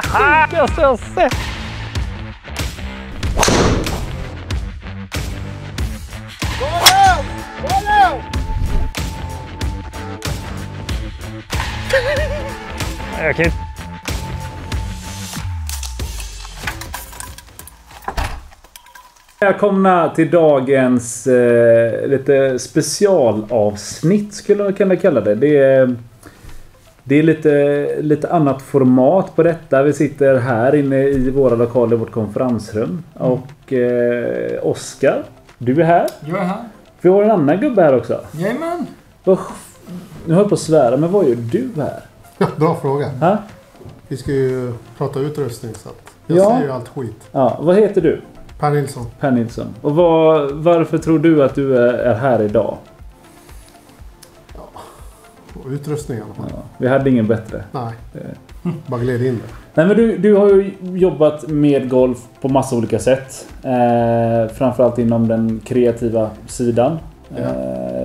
sjukaste jag sett. Jag kan inte. Välkomna till dagens lite specialavsnitt skulle man kunna kalla det. Det är lite annat format på detta. Vi sitter här inne i våra lokaler i vårt konferensrum. Och Oskar, du är här. Jag är här. Vi har en annan gubbe här också. Jajamän. Nu har jag på att svära, men vad gör du här? Bra fråga. Ha? Vi ska ju prata utrustning så att jag säger ju allt skit. Ja, vad heter du? Per Nilsson. Per Nilsson. Och varför tror du att du är här idag? Och utrustning i alla fall. Ja, vi hade ingen bättre. Nej. Bara gled in det. Nej, men du har ju jobbat med golf på massa olika sätt. Framförallt inom den kreativa sidan. Ja.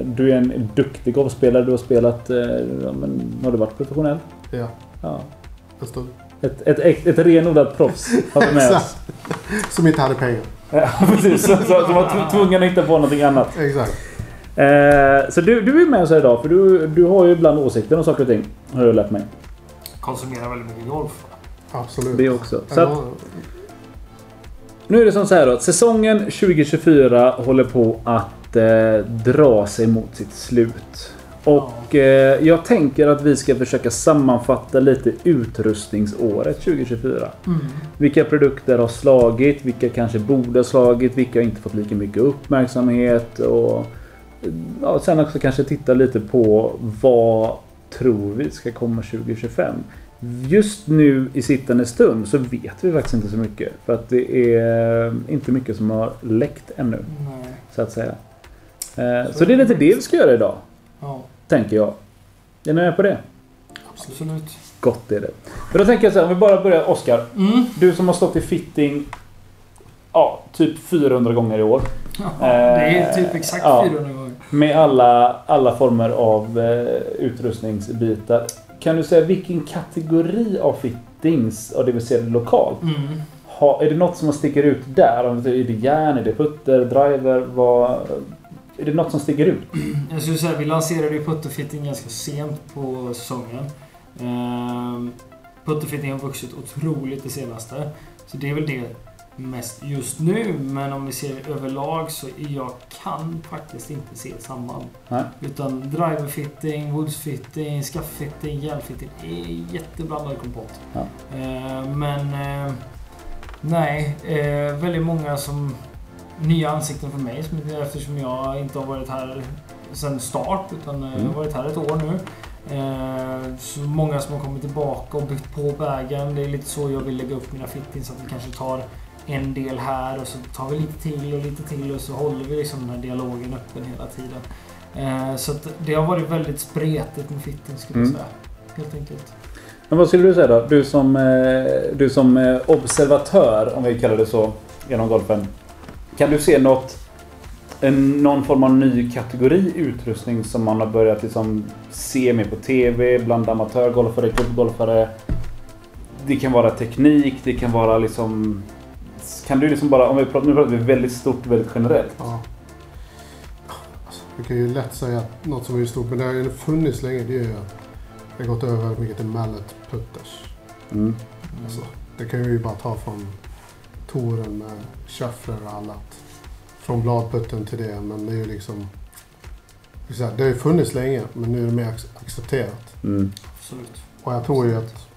Du är en duktig golfspelare. Du har spelat... har du varit professionell? Ja. Ja. Förstår. Ett renodlat proffs har vi med oss. Som inte hade pengar. Ja, precis. Som var tvungen att hitta på någonting annat. Exakt. Så du är med oss här idag. För du har ju ibland åsikter om saker och ting. Har jag lärt mig. Konsumerar väldigt mycket golf. Absolut. Det också. Så att, nu är det som så här då. Säsongen 2024 håller på att dra sig mot sitt slut. Och jag tänker att vi ska försöka sammanfatta lite utrustningsåret 2024. Vilka produkter har slagit, vilka kanske borde ha slagit, vilka har inte fått lika mycket uppmärksamhet. Och sen också kanske titta lite på vad tror vi ska komma 2025. Just nu i sittande stund så vet vi faktiskt inte så mycket. För att det är inte mycket som har läckt ännu. Nej. Så att säga. Så det är lite det vi ska göra idag. Ja. Tänker jag. Är ni med på det? Absolut. Gott är det. Men då tänker jag så här, om vi bara börjar, Oskar. Du som har stått i fitting typ 400 gånger i år. Ja, det är typ exakt 400 gånger. Med alla former av utrustningsbitar. Kan du säga vilken kategori av fittings, och det vill säga lokalt, är det något som sticker ut där? Är det järn, är det putter, driver, är det något som sticker ut? Jag skulle säga, vi lanserade ju putterfitting ganska sent på säsongen. Putterfitting har vuxit otroligt det senaste. Så det är väl det mest just nu. Men om vi ser överlag så jag kan faktiskt inte se ett samband. Nej. Utan driverfitting, woodsfitting, skafffitting, järnfitting är jätteblandad kompott. Ja. Nej, väldigt många som nya ansikten för mig eftersom jag inte har varit här sedan start utan jag har varit här ett år nu. Så många som har kommit tillbaka och byggt på vägen. Det är lite så jag vill lägga upp mina fittings, så att vi kanske tar en del här och så tar vi lite till och så håller vi liksom den här dialogen öppen hela tiden. Så att det har varit väldigt spretigt med fitting skulle jag säga. Helt enkelt. Men vad skulle du säga då? Du som observatör, om vi kallar det så, genom golfen. Kan du se någon form av ny kategori utrustning som man har börjat liksom se mer på tv bland amatörgolfare, klubbgolfare? Det kan vara teknik, det kan vara liksom... Kan du liksom bara, nu pratar vi väldigt stort, väldigt generellt. Ja. Alltså, vi kan ju lätt säga något som är stort, men det har ju funnits länge. Det är ju att det har gått över mycket till mallet putters. Alltså, det kan vi ju bara ta från touren med shuffler och annat. Från bladputten till det, men det är ju liksom... Det har ju funnits länge, men nu är det mer accepterat. Absolut. Och jag tror ju att...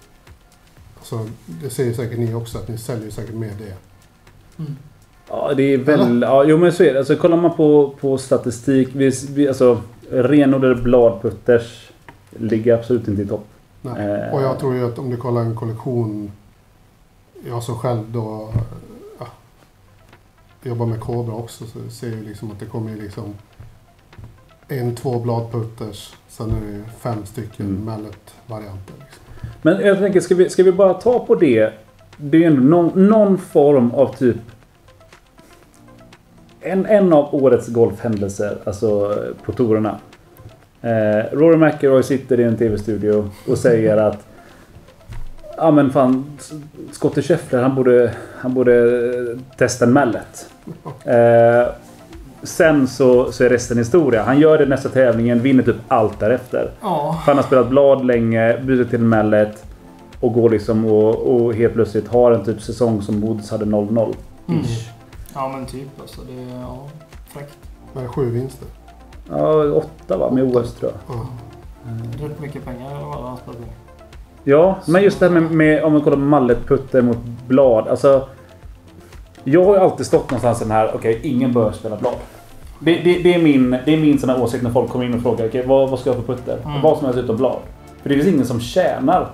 Alltså, det ser ju säkert ni också, att ni säljer säkert mer det. Ja, det är väl... Ja, jo, men så är det. Alltså, kollar man på statistik... alltså, renodlade bladputters ligger absolut inte i topp. Nej. Och jag tror ju att om du kollar en kollektion... Jag som själv då... jobbar med Cobra också, så ser jag liksom att det kommer ju liksom 1-2 bladputters, sen är det 5 stycken mallet-varianter. Liksom. Men jag tänker, ska vi bara ta på det? Det är ju någon form av typ en av årets golfhändelser, alltså på tourerna. Rory McIlroy sitter i en tv-studio och säger att Ja men fan, Scottie Scheffler han borde testa en mallet. Sen så är resten historia. Han gör det nästa tävlingen, vinner typ allt därefter. Ja. Han har spelat blad länge, byter till en mallet och går liksom och helt plötsligt har en typ säsong som Woods hade 0-0. Ja men typ alltså, det är fräckt. Med 7 vinster. Ja, 8 va, med OS tror jag. Rätt mycket pengar i alla fall. Ja, men just det här med om man kollar malletputter mot blad. Alltså, jag har ju alltid stått någonstans den här, okej, ingen bör spela blad. Det är min sån här åsikt när folk kommer in och frågar, okej, vad ska jag för putter? Vad som helst utom blad. För det finns ingen som tjänar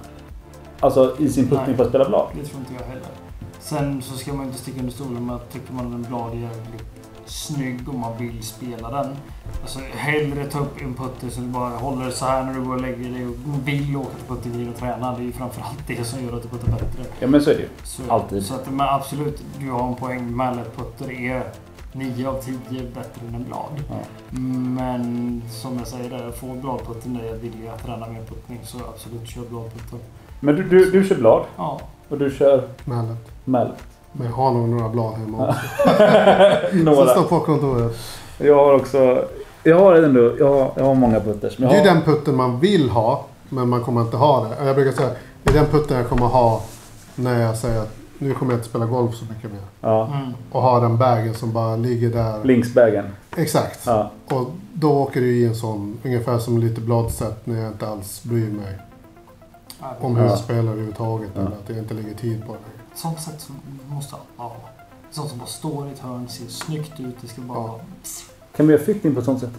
alltså, i sin puttning på att spela blad. Det tror inte jag heller. Sen så ska man inte sticka under stolen med att tycker man en blad är jävligt snygg om man vill spela den. Alltså hellre ta upp en putter så du bara håller så här när du går och lägger dig och vill åka till puttervin och träna. Det är ju framförallt det som gör att du puttar bättre. Ja men så är det ju. Alltid. Så att, men absolut, du har en poäng. Mallet-putter är 9 av 10 bättre än en blad. Ja. Men som jag säger där, få bladputten där jag vill att träna mer puttning så absolut kör bladputter. Men du kör blad? Ja. Och du kör? Mallet. Men jag har nog några blad hemma också. Några. Som står på kontoret. Jag har också... Jag har många putters. Det är den putten man vill ha, men man kommer inte ha det. Jag brukar säga, det är den putten jag kommer ha när jag säger att nu kommer jag inte spela golf så mycket mer. Ja. Och ha den bagen som bara ligger där. Linksbagen. Exakt. Ja. Och då åker du i en sån, ungefär som lite bladsätt när jag inte alls bryr mig om hur jag spelar överhuvudtaget. Eller att jag inte lägger tid på det. Sånt sätt som måste ha. Sånt som bara står i ett hörn, ser snyggt ut. Det ska bara... Kan vi göra fitting på ett sånt sätt?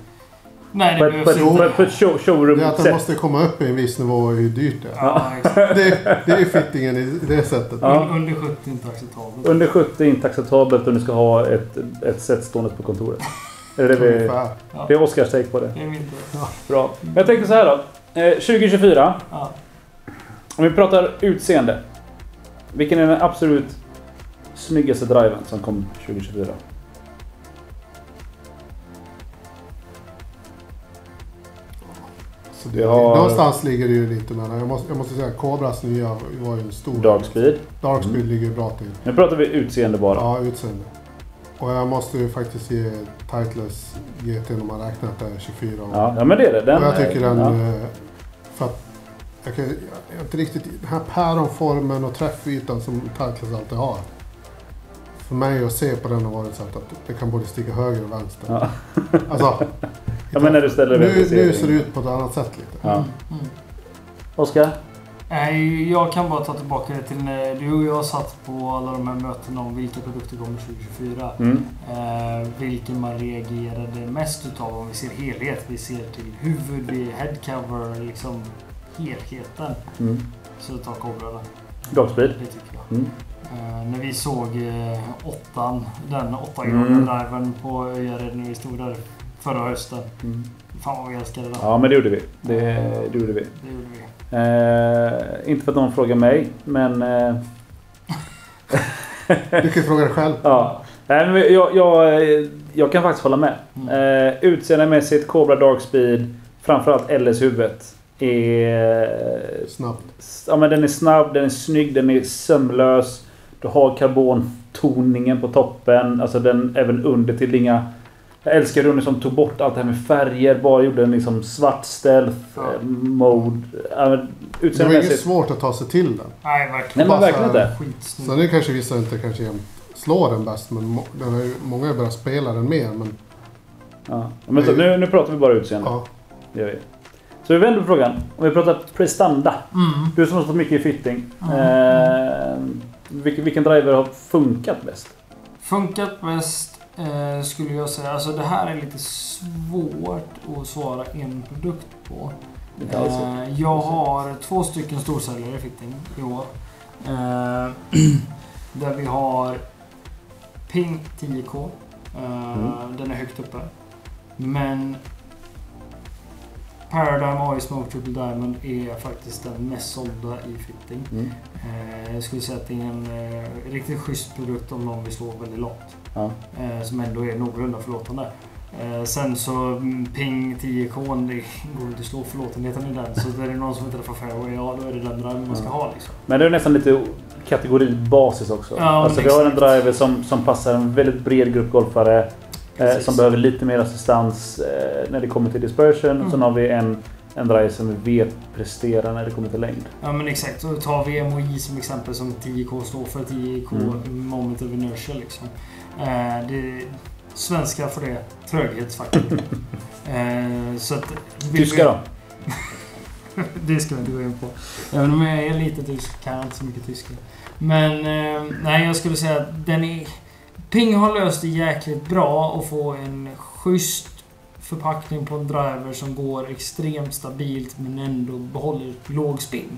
Nej, det behövs inte. På ett showroom det är att den måste komma upp i en viss nivå hur dyrt det är. Ja, exakt. Det är fittingen i det sättet. Ja. Under 70 är inte acceptabelt. Under 70 är inte acceptabelt om du ska ha ett set stående på kontoret. Är det det är Oscars take på det. Det är min Bra. Men jag tänker så här då. 2024. Ja. Om vi pratar utseende. Vilken är den absolut snyggaste driven som kom 2024? Så någonstans ligger det ju lite mellan. Jag måste säga att Cobras nya var ju en stor... Dark Speed ligger ju bra till. Nu pratar vi utseende bara. Ja, utseende. Och jag måste ju faktiskt ge Titleist GT när man räknar att det är 24 år. Ja, men det är det. Och jag tycker den... För att jag inte riktigt... Den här päronformen och träffytan som Titleist alltid har. För mig att se på den har varit så att det kan både stiga höger och vänster. Ja. Alltså... men när du ställer nu ser det ut på ett annat sätt lite. Ja. Oskar? Nej, jag kan bara ta tillbaka det till när du och jag satt på alla de här mötena om vilka produkter kommer 2024. Vilken man reagerade mest utav om vi ser helhet. Vi ser till huvud, headcover, liksom helheten. Så ta Cobra. Darkspeed? Det tycker jag. När vi såg den 8-gradiga driven på Öjared när vi stod där förra hösten. Fan vad vi älskade den. Ja, men det gjorde vi. Det gjorde vi. Inte för att någon frågar mig, men... Du kan fråga dig själv. Ja. Jag kan faktiskt hålla med. Utseendemässigt, Cobra Darkspeed, framförallt LS-huvudet, är... Snabbt. Ja, men den är snabb, den är snygg, den är sömlös. Du har karbontoningen på toppen. Alltså den även under till inga... Jag älskar hur som tog bort allt det här med färger. Bara gjorde en liksom svart stealth mode. Det var inget svårt att ta sig till den. Nej, verkligen. Nej, men verkligen inte. Så det kanske vissa inte kanske slår den bäst. Men många har börjat spela den mer. Men, men så, nu pratar vi bara utseende. Ja. Det gör vi. Så vi vänder på frågan. Om vi pratar prestanda. Du som har stått mycket i fitting. Vilken driver har funkat bäst? Funkat bäst skulle jag säga. Alltså det här är lite svårt att svara en produkt på. Jag har 2 stycken storsäljare i fitting i år. Där vi har Ping 10K. Den är högt uppe. Men Paradigm AI Smoke Triple Diamond är faktiskt den mest sålda i fitting. Jag skulle säga att det är en riktigt schysst produkt om någon vill slå väldigt långt. Som ändå är någorlunda förlåtande. Sen så ping 10K, det går inte att slå förlåtenheten i den. Så är det någon som inte träffar fairway, ja då är det den driven man ska ha liksom. Men det är nästan lite kategoribasis också. Ja, alltså vi har en driver som passar en väldigt bred grupp golfare. Som behöver lite mer assistans när det kommer till dispersion. Sen har vi en driver som vi vet presterar när det kommer till längd. Ja men exakt, så tar vi MOI som exempel som 10K står för 10K moment of inertia liksom. Det svenska för det tröghetsfaktor. Så att Tyska då? Det ska vi inte gå in på. Även om jag är lite tysk kan jag inte så mycket tyska. Men nej, jag skulle säga att Ping har löst det jäkligt bra att få en schysst förpackning på en driver som går extremt stabilt men ändå behåller låg spin.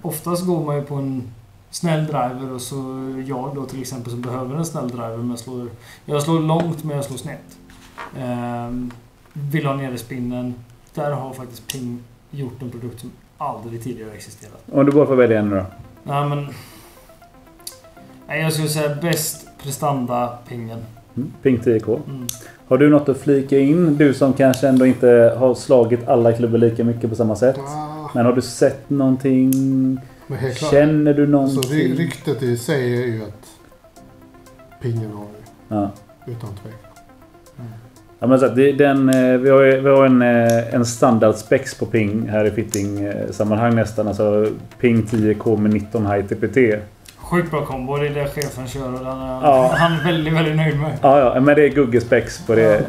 Oftast går man ju på en snäll driver och så jag då till exempel som behöver en snäll driver men jag slår långt men jag slår snett. Vill ha ner i spinnen. Där har faktiskt Ping gjort en produkt som aldrig tidigare existerat. Om du bara får välja en då? Nej, jag skulle säga bäst prestanda Pingen. Ping 10K. Har du något att flika in? Du som kanske ändå inte har slagit alla klubbor lika mycket på samma sätt. Men har du sett någonting? Känner du någonting? Så ryktet i sig är ju att Pingen har det. Utan tvekan. Ja, men så att vi har en standard specs på Ping här i fitting-sammanhang nästan. Alltså Ping 10K med 19 high TPT. Sjukt bra kombo, det är det chefen kör och han är väldigt, väldigt nöjd med. Ja, men det är Gugge specs på det.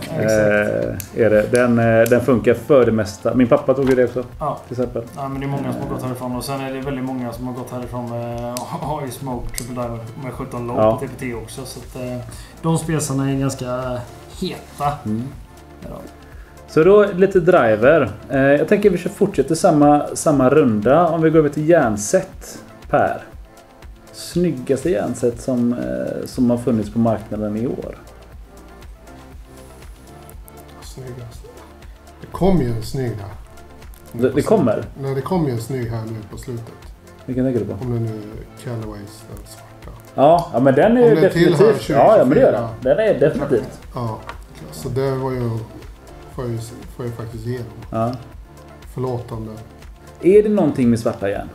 Är det. Den funkar för det mesta. Min pappa tog ju det också. Till exempel. Ja, men det är många som har gått härifrån och sen är det väldigt många som har gått härifrån med AI Smoke Triple Diamond med 17 low på TPT också. Så att de spelsarna är ganska heta. Så då lite driver. Jag tänker att vi ska fortsätta samma runda. Om vi går över till järnset, Per. Snyggaste järnset som har funnits på marknaden i år. Snyggaste. Det kom ju en snygg här. Det kommer? Nej, det kom ju en snygg här nu på slutet. Vilken tänker du på? Om det nu Callaways, den svarta. Ja, men den är ju definitivt. Ja, men det gör den. Den är definitivt. Ja, så det var ju får jag faktiskt ge dem. Ja. Förlåtande. Är det någonting med svarta järn?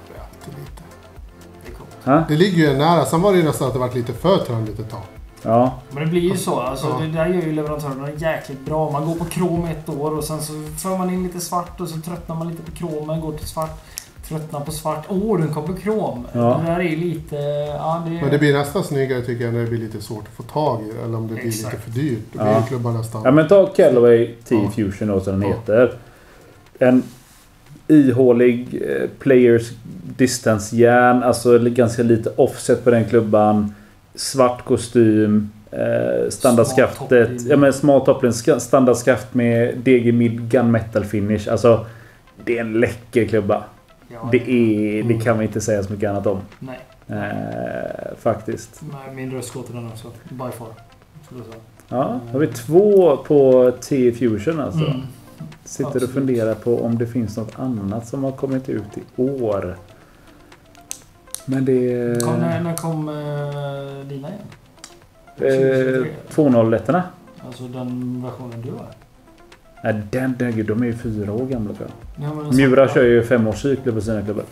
Det är alltid lite. Det Det ligger ju nära. Sen var det ju nästan att det varit lite för trendigt ett tag. Ja. Men det blir ju så. Alltså, det där gör ju leverantörerna jäkligt bra. Man går på krom ett år och sen så för man in lite svart och så tröttnar man lite på kromen. Går till svart. Tröttnar på svart. Den kom på krom. Ja. Det där är lite... Men det blir nästan snyggare tycker jag när det blir lite svårt att få tag i. Eller om det blir lite för dyrt. Då blir klubbar nästan... Ja, men ta Callaway T-Fusion och så den heter. En ihålig players distance järn. Alltså ganska lite offset på den klubban. Svart kostym. Standardskaftet. Ja, men small toppling. Standardskaft med DG Mid Gunmetal finish. Alltså det är en läcker klubba. Ja, det kan man inte säga så mycket annat om. Nej. Faktiskt. Min röst går till den också. By far. Ja, har vi 2 på T-Fusion alltså. Sitter och funderar på om det finns något annat som har kommit ut i år. Men det... När kom dina igen? 201-erna. Alltså den versionen du har? Nej, de är ju 4 år gamla tror jag. Ja, Mura kör ju 5-årscykler på sina klubbar.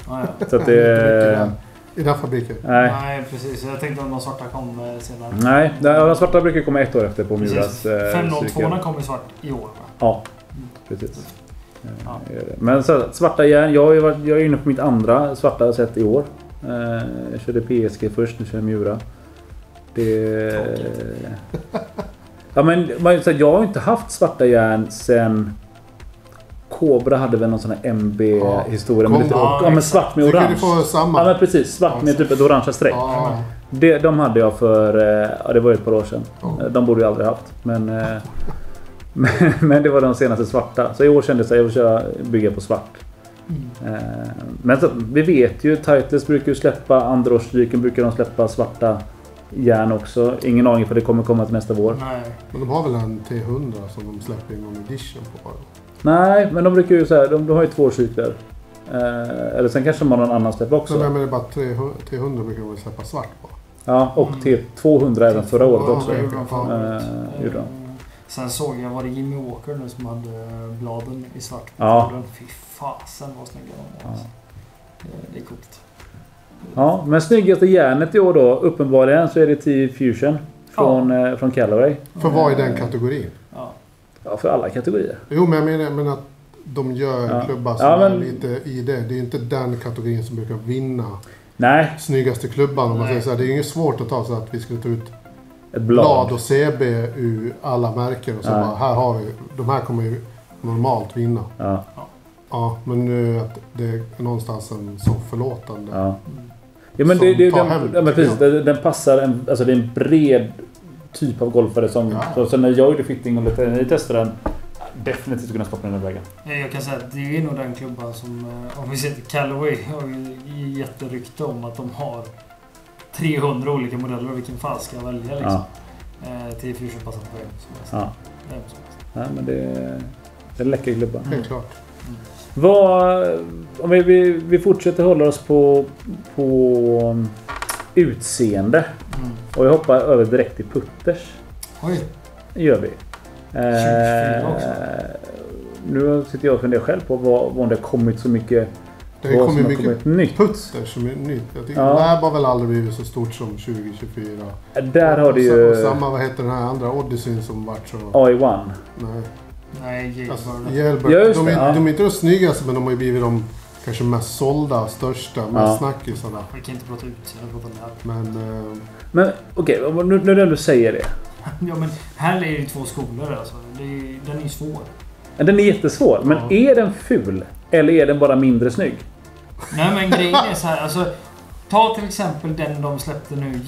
Så att det... I den fabriken? Nej, precis. Jag tänkte om de svarta kom senare. Nej, de svarta brukar komma 1 år efter på Muras 502 kom i svart i år va? Ja, precis. Men så, svarta järn, jag är inne på mitt andra svarta set i år. Jag körde PSG först, nu kör jag Mura. Ja, men jag har inte haft svarta järn sen Cobra hade väl någon sån här MB-historia med lite men svart med orange. Ja, men precis. Svart med typ ett orange streck. De hade jag för det var ett par år sedan. De borde jag aldrig haft. Men det var de senaste svarta. Så i år kände jag att jag vill bygga på svart. Men så, vi vet ju Titles brukar ju släppa andrårsstryken brukar de släppa svarta järn också. Ingen aning för det kommer komma till nästa vår. Nej. Men de har väl en T100 som de släpper en gång edition på bara. Nej, men de brukar ju så här, de har ju 2 cykler. Eller sen kanske de har någon annan släpp också. Nej, men det är bara T100 brukar de släppa svart på. Ja, och T200 även förra året också. Sen såg jag, var det Jimmy Walker nu som hade bladen i svart på Ja. Fy fasen vad snygga de var. Ja. Det är coolt. Ja, men snyggaste järnet i år då, uppenbarligen så är det T-Fusion från Callaway. För vad är den kategorin? Ja, för alla kategorier. Jo, men jag menar att de gör klubbar som är lite i det. Det är inte den kategorin som brukar vinna. Nej. Snyggaste klubban om man säger så här. Det är ju inget svårt att ta så att vi skulle ta ut ett blad och CB ur alla märken och så bara, här har vi, de här kommer ju normalt vinna. Ja. Ja, men nu att det är någonstans en så förlåtande. Ja. Ja, men den passar alltså det är en bred typ av golfare som så när jag gjorde fitting och lite i testade den definitivt kunna stoppa den här vägen. Jag kan säga att det är nog den klubban som, om vi ser till Callaway, har ju jätterykte om att de har 300 olika modeller och vilken fall ska jag välja liksom. Till Fusion passar på vägen som helst. Ja. Ja, men det är en läcker klubba. Helt klart. Om vi fortsätter hålla oss på utseende. Och jag hoppar över direkt till putters. Oj. Det gör vi. Nu sitter jag och funderar själv på vad det har kommit så mycket. Det har kommit mycket nytt. Putter som är nytt. Jag tycker det här har väl aldrig blivit så stort som 2024. Där har det ju... Samma, vad heter den här andra Odyssey som vart så... AI1. Nej, Jailbird. De är inte de snyggaste, men de har ju blivit de kanske mest sålda, största, mest snackisarna. Vi kan inte prata ut. Men okej, nu du säger det. Ja, men här är det ju två skolor alltså. Den är ju svår. Den är jättesvår, men är den ful? Eller är den bara mindre snygg? Nej, men grejen är så här, alltså ta till exempel den de släppte nu,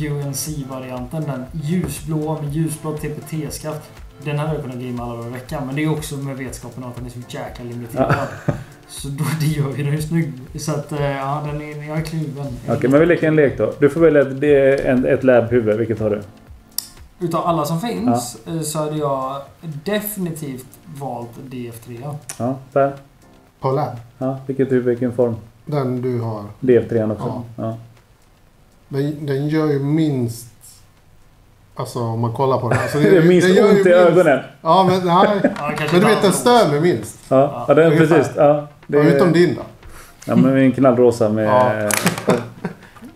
UNC-varianten, den ljusblå med ljusblå TPT-skaft. Den hade jag kunnat gamea alla dagar i veckan, men det är också med vetskapen att den är så jäkla limiterad. Så då, det gör ju den ju snygg. Så att, jag är kluven. Okej, men vi leker en lek då. Du får välja ett lab-huvud, vilket har du? Utav alla som finns så hade jag definitivt valt DF3. Ja, där. På lab? Ja, vilken form? Den du har. DF3 också. Ja. Den gör ju minst... Alltså om man kollar på den. Alltså, det är minst ont i ögonen. Ja, men nej. Men du vet, den stör mig minst. Ja, det är precis. Ja, det är utom din då. Ja, men en knallrosa med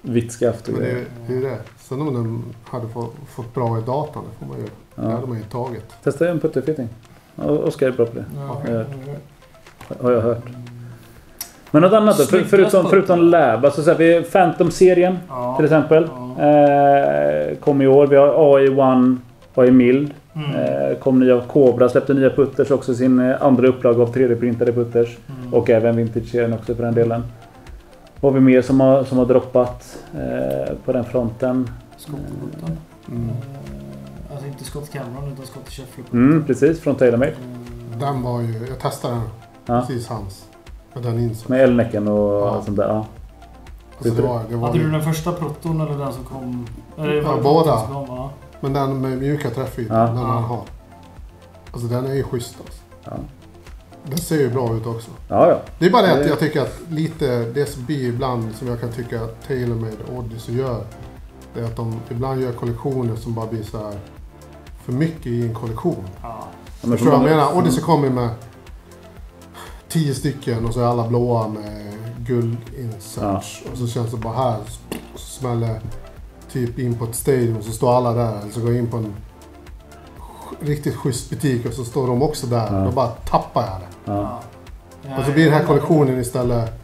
vitt skaft. Men det är ju det. Sen om den hade fått bra i datan, det får man ju. Det hade man ju tagit. Testa en putterfitting. Oskar är bra på det. Har jag hört. Men något annat då? Förutom lab. Alltså så här, vi Phantom-serien till exempel. Kom i år. Vi har AI1, AI Mild. Kom nya Cobra, släppte nya putters också, sin andra upplag av 3D-printade putters. Och även Vintage-serien också för den delen. Vad har vi mer som har droppat på den fronten? Skottputten. Alltså inte Scott Cameron utan Scott Sheffield. Precis, från TaylorMade. Den var ju, jag testade den. Precis hans. Med den insats. Med elnäcken och sånt där. Ja. Alltså det var hade du den första proton eller den som kom? Eller båda. Som kom, Men den med mjuka träffytor, den han har. Alltså den är ju schysst alltså. Ja. Den ser ju bra ut också. Ja. Det är bara det att jag tycker att lite det som blir ibland som jag kan tycka att TaylorMade och Odyssey gör. Det är att de ibland gör kollektioner som bara blir så här för mycket i en kollektion. Jag tror jag menar, Odyssey kommer med 10 stycken och så är alla blåa med guldinsats. Och så känns det bara här så smäller typ in på ett stadium och så står alla där. Eller så går jag in på en riktigt schysst butik och så står de också där. Då bara tappar jag det. Och så blir den här kollektionen istället...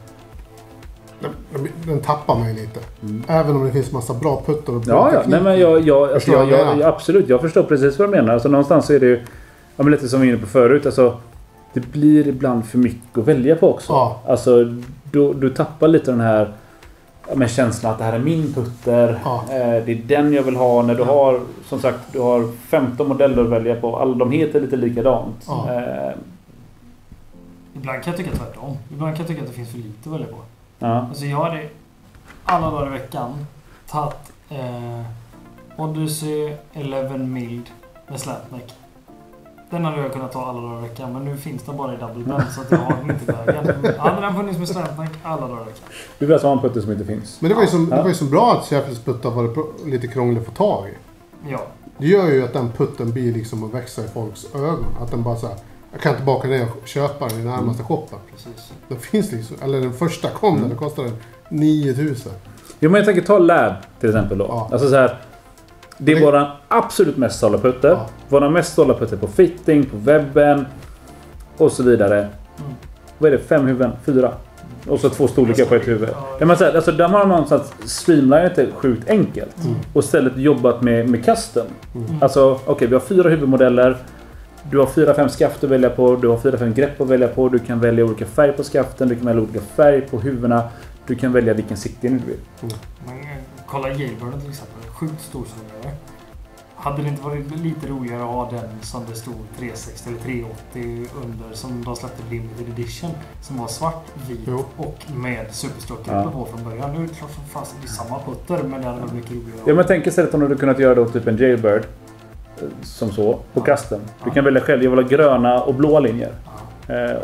Den tappar mig lite. Även om det finns massa bra putter och bra teknik. Nej, men jag absolut, jag förstår precis vad du menar. Alltså någonstans så är det ju, lite som vi var inne på förut, alltså det blir ibland för mycket att välja på också. Alltså du tappar lite den här känslan att det här är min putter. Det är den jag vill ha när du har, som sagt, du har 15 modeller att välja på. Alla de heter lite likadant. Ibland kan jag tycka tvärtom. Ibland kan jag tycka att det finns för lite att välja på. Alltså jag hade alla dagar i veckan tagit Odyssey 11 Mild med slantneck. Den hade jag kunnat ta alla dagar i veckan, men nu finns den bara i double band så att jag har den inte i vägen. Hade den funnits med slantneck alla dagar i veckan. Du vill alltså ha en putter som inte finns. Men det var ju så bra att Sheffields puttar var lite krångligt att få tag i. Ja. Det gör ju att den putten blir liksom att växa i folks ögon. Att den bara så här, jag kan inte baka ner och köpa den i närmaste shoppen. Precis. Det finns liksom, eller den första kom den, det kostade 9000. Jo, men jag tänker ta Lab till exempel då. Ja. Alltså så här, det är våran absolut mest sålda putter. Ja. Våran mest sålda putter på fitting, på webben och så vidare. Vad är det? 5 huvuden? 4? Och så 2 storlekar på ett huvud. Ja, men så här, alltså, där har man någonstans streamlinat det sjukt enkelt. Och istället jobbat med custom. Alltså, okej, vi har 4 huvudmodeller. Du har 4-5 skaft att välja på. Du har 4-5 grepp att välja på. Du kan välja olika färg på skaften. Du kan välja olika färg på huvudena. Du kan välja vilken siktning du vill. Men kolla Jailbirden till exempel. Sjukt stor som hade det inte varit lite roligare att ha den som det stod 360 eller 380 under, som de släppte limited edition, som var svart, vit och med superstroke på från början. Nu är det klart som fast det är samma putter, men det hade varit mycket roligare. Ja, men tänk istället om du hade kunnat göra då typ en Jailbird som så på custom. Du kan välja själv. Jag vill ha gröna och blåa linjer.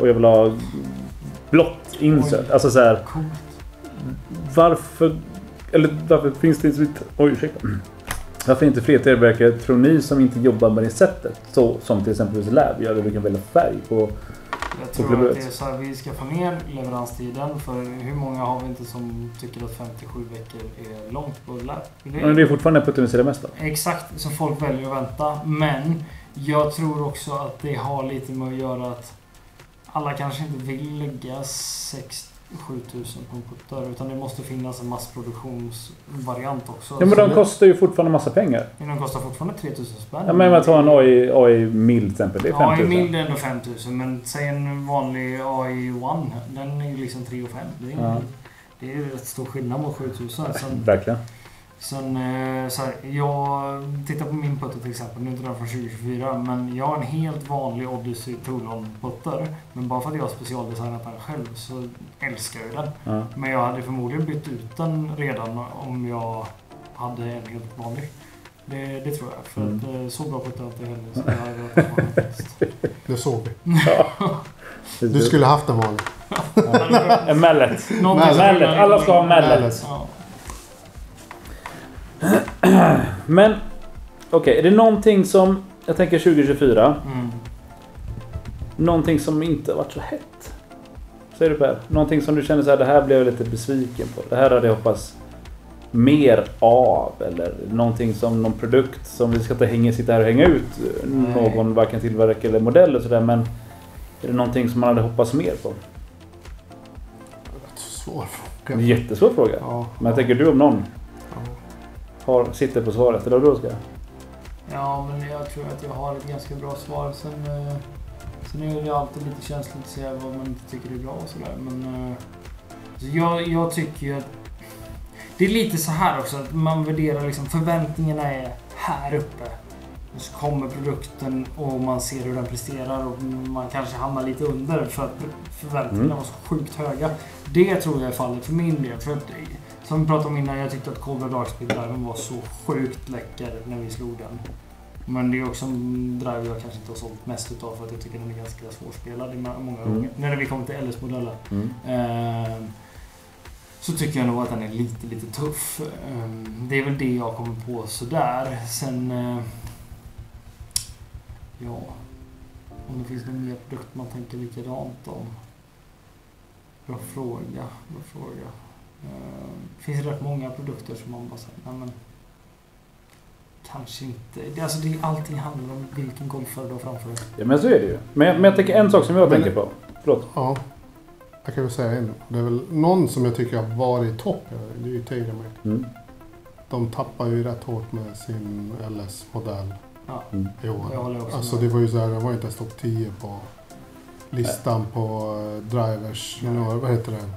Och jag vill ha blått insert. Alltså så här. Varför finns det inte... Oj, ursäkta. Varför inte fler tillverkare, tror ni, som inte jobbar med det sättet? Så, som till exempel Lab gör, där du kan välja färg på... Jag tror att det är så här, vi ska få ner leveranstiden, för hur många har vi inte som tycker att 57 veckor är långt på Lab? Men det är fortfarande på att det mesta. Exakt, så folk väljer att vänta. Men jag tror också att det har lite med att göra att alla kanske inte vill lägga 7000 på en putter, utan det måste finnas en massproduktionsvariant också. Ja, men de kostar ju fortfarande massa pengar. Men de kostar fortfarande 3000 spänn. Ja, men jag tar en AI Mild till exempel, det är 5000. AI Mild är ändå 5000, men säg en vanlig AI One, den är ju liksom 3 500. Det är ju rätt stor skillnad mot 7000. Verkligen. Sen så här, jag tittar på min putter till exempel, nu är inte den från 2024, men jag har en helt vanlig Odyssey Toulon putter, men bara för att jag har specialdesignat den själv så älskar jag den. Men jag hade förmodligen bytt ut den redan om jag hade en helt vanlig. Det tror jag, för att så bra putter inte heller, så jag hade det såg vi. Du skulle haft en vanlig. En mallet. Alla ska ha mallet. Men okej, är det någonting som jag tänker 2024 någonting som inte har varit så hett? Säger du, Per? Någonting som du känner så här, det här blev jag lite besviken på. Det här hade jag hoppats mer av, eller någonting som någon produkt som vi ska inte sitta här och hänga ut någon varken tillverkare eller modell och sådär, men är det någonting som man hade hoppats mer på? Svår fråga. Jättesvår fråga. Ja. Men tänker du om någon sitter på svaret, eller då ska jag? Ja, men jag tror att jag har ett ganska bra svar. Sen är det alltid lite känsligt att säga vad man inte tycker är bra och sådär. Men jag tycker ju att det är lite så här också, att man värderar liksom, förväntningarna är här uppe. Och så kommer produkten och man ser hur den presterar och man kanske hamnar lite under för att förväntningarna var så sjukt höga. Det tror jag är fallet för min del. För att, som vi pratade om innan, jag tyckte att Cobra Darkspeed Driven var så sjukt läcker när vi slog den. Men det är också en drive jag kanske inte har sålt mest utav, för att jag tycker den är ganska svårspelad i många gånger. När vi kommer till LS-modellen. Så tycker jag nog att den är lite tuff. Det är väl det jag kommer på sådär. Sen... ja... Om det finns någon mer produkt man tänker likadant om. Bra fråga. Det finns rätt många produkter som man bara säger, nej men... Kanske inte. Alltså allting handlar om vilken golfare du har framför dig. Ja, men så är det ju. Men jag tänker en sak som jag tänker på. Förlåt. Ja. Jag kan väl säga en. Det är väl någon som jag tycker har varit topp. Det är ju TaylorMade. De tappar ju rätt hårt med sin LS-modell. Ja. I år. Alltså det var ju så här, det var inte ens topp 10 på listan på drivers. Vad heter det?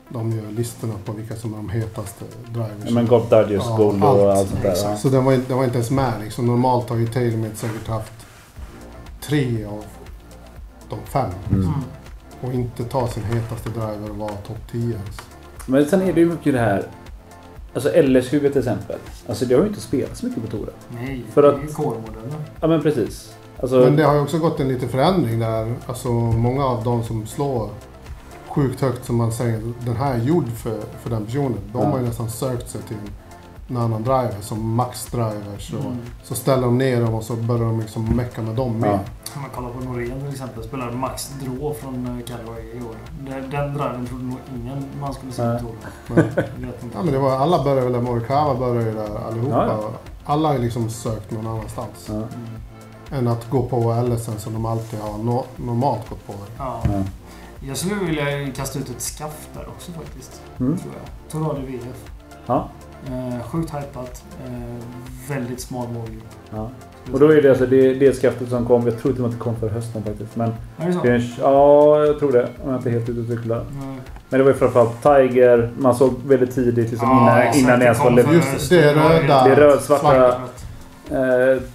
De gör listorna på vilka som är de hetaste drivers. Ja, men Golf Digest, Gold och allt sånt där. Så den var inte ens med liksom. Normalt har ju TaylorMade säkert haft 3 av de 5. Och inte ta sin hetaste driver och vara topp 10. Men sen är det ju mycket det här. Alltså LS-huvudet till exempel. Alltså det har ju inte spelat så mycket på touren. Nej, för det att, är core-modellen. Ja, men precis. Alltså, men det har ju också gått en liten förändring där. Alltså många av de som slår sjukt högt, som man säger, den här är gjord för den personen. De har ju nästan sökt sig till en annan driver som Max drivers. Så ställer de ner dem och så börjar de liksom mecka med dem med. Om man kollar på Norén till exempel, spelar Max Drå från Callaway i år. Den driven trodde nog ingen man skulle se på touren. Ja, men det var, alla började väl, Morikawa började ju där allihopa. Ja. Alla har liksom sökt någon annanstans. Än att gå på LSN som de alltid har normalt gått på. Ja. Jag skulle vilja kasta ut ett skaft där också faktiskt. Tror jag. Torali VF. Ja. Sjukt hypat. Väldigt smal målgrupp. Ja. Och då är det alltså det skaftet som kom. Jag tror inte att det kom för hösten faktiskt. Men är det så? Ja, jag tror det. Om jag inte är helt ute och cyklar. Men det var ju framförallt Tiger. Man såg väldigt tidigt liksom innan det ens var just det röda. Det röd-svarta.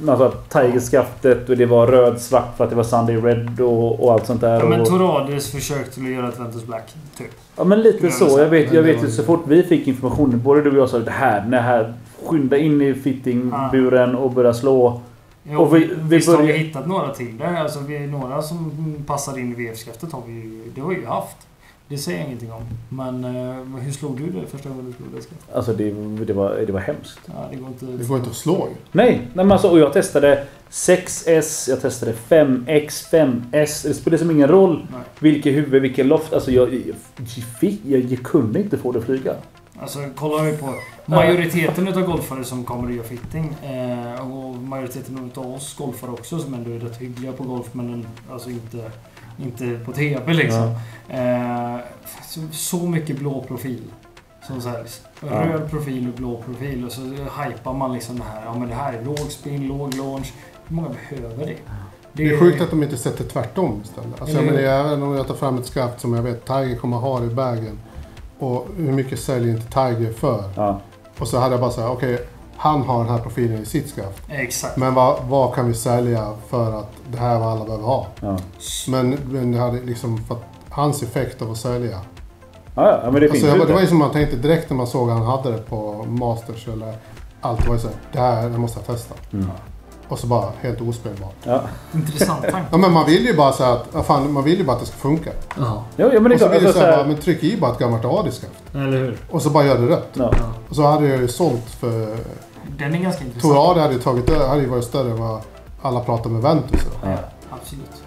Alltså Tiger-skaftet och det var röd-svart för att det var Sunday Red och allt sånt där. Ja, men Toradis försökte göra ett Ventus Black typ. Ja, men lite så. Jag vet ju så fort vi fick informationen, både du och jag sa det här skynda in i fittingburen och börja slå. Jo, och visst har vi hittat några till där. Alltså vi är några som passar in i VF-skaftet har vi ju, det har vi ju haft. Det säger jag ingenting om. Men hur slog du det första gången du slog det skaftet? Alltså det var hemskt. Ja, det går inte att slå. Nej, men alltså, och jag testade 6S, jag testade 5X, 5S. Det spelar som ingen roll vilket huvud, vilken loft. Alltså jag kunde inte få det att flyga. Alltså kollar vi på majoriteten av golfare som kommer att göra fitting och majoriteten av oss golfare också som ändå är rätt hyggliga på golf men alltså inte på TV liksom. Så mycket blå profil som sägs. Röd profil och blå profil och så hypar man liksom det här. Ja men det här är låg spin, låg launch. Hur många behöver det? Det är sjukt att de inte sätter tvärtom istället. Alltså även om jag tar fram ett skaft som jag vet Tiger kommer ha i bagen. Och hur mycket säljer inte Tiger för? Ja. Och så hade jag bara sagt, okej, han har den här profilen i sitt skaft. Exakt. Men vad kan vi sälja för att det här var alla behöver ha? Ja. Men det hade liksom fått hans effekt av att sälja. Ja, men det finns alltså, det var ju som man tänkte direkt när man såg att han hade det på Masters eller allt var ju så här, det måste jag testa. Och så bara helt ospelbart. Ja. Intressant tanke. Ja, men man vill ju bara säga att man vill ju bara att det ska funka. Ja, men det och så vill jag säga men tryck i bara ett gammalt AD-skaft. Eller hur? Och så bara gör det rätt. Ja. Och så hade jag ju sålt för... Den är ganska intressant. Tror AD hade ju varit större än vad alla pratar med Ventus. Ja, absolut.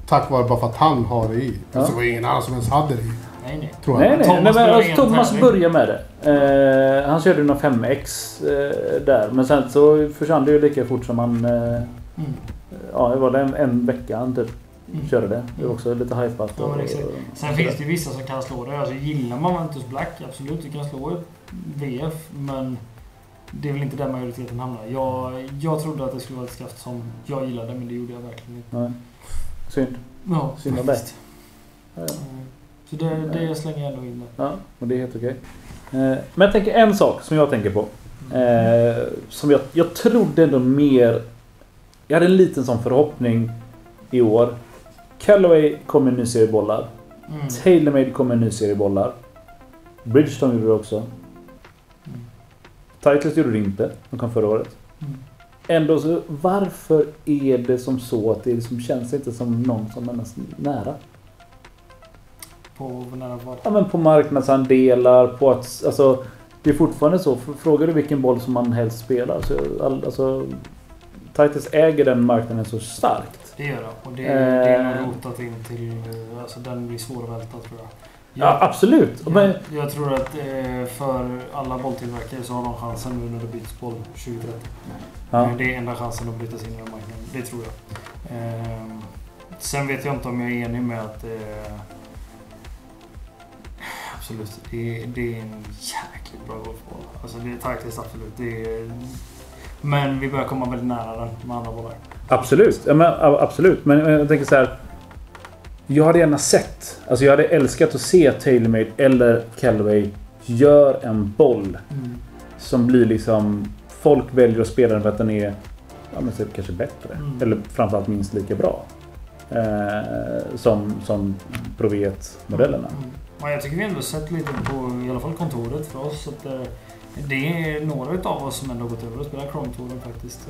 Tack vare bara för att han har det i. Ja. Så var det ingen annan som ens hade det i. Nej. Nej, Thomas började med det. Han körde någon 5X där. Men sen så försvann det ju lika fort som han... Ja, det var en vecka han typ körde det. Det var också lite hypat. Ja, sen finns det ju vissa som kan slå det. Alltså gillar man Ventus Black, absolut. Du kan slå ett VF, men det är väl inte där majoriteten hamnar. Jag trodde att det skulle vara ett skaft som jag gillade, men det gjorde jag verkligen inte. Nej. Synd. Ja, synd om det. Ja. Så det slänger jag ändå in där. Ja, och det är helt okej. Men jag tänker en sak som jag tänker på. Som jag trodde ändå mer... Jag hade en liten sån förhoppning i år. Callaway kom en ny serie bollar. TaylorMade kom en ny serie bollar. Bridgestone gjorde det också. Titleist gjorde det inte. De kom förra året. Ändå så, varför är det som så att det liksom känns inte som någon som är nästan nära? På nära vad? Ja, men på marknadsandelar, på att, alltså, det är fortfarande så. Frågar du vilken boll som man helst spelar så alltså Titleist äger den marknaden så starkt. Det gör det. Och det är nog rotat in till, alltså den blir svår att välta tror jag. Ja, absolut. Men jag tror att för alla bolltillverkare så har de chansen nu när det byts boll 2030. Ja. Det är enda chansen att bryta sig in i marknaden. Det tror jag. Sen vet jag inte om jag är enig med att absolut, det är en jäkligt bra golfboll. Alltså det är taktiskt absolut. Men vi börjar komma väldigt nära den med andra bollar. Absolut. Ja, men, absolut. Men jag tänker så här. Jag hade gärna sett. Alltså jag hade älskat att se TaylorMade eller Callaway gör en boll. Som blir liksom... Folk väljer att spela den för att den är kanske bättre. Eller framförallt minst lika bra. Som Provet-modellerna. Ja, jag tycker vi ändå sett lite på i alla fall kontoret för oss. Att, det är några utav oss som ändå gått över och spelar Chrome-touren faktiskt.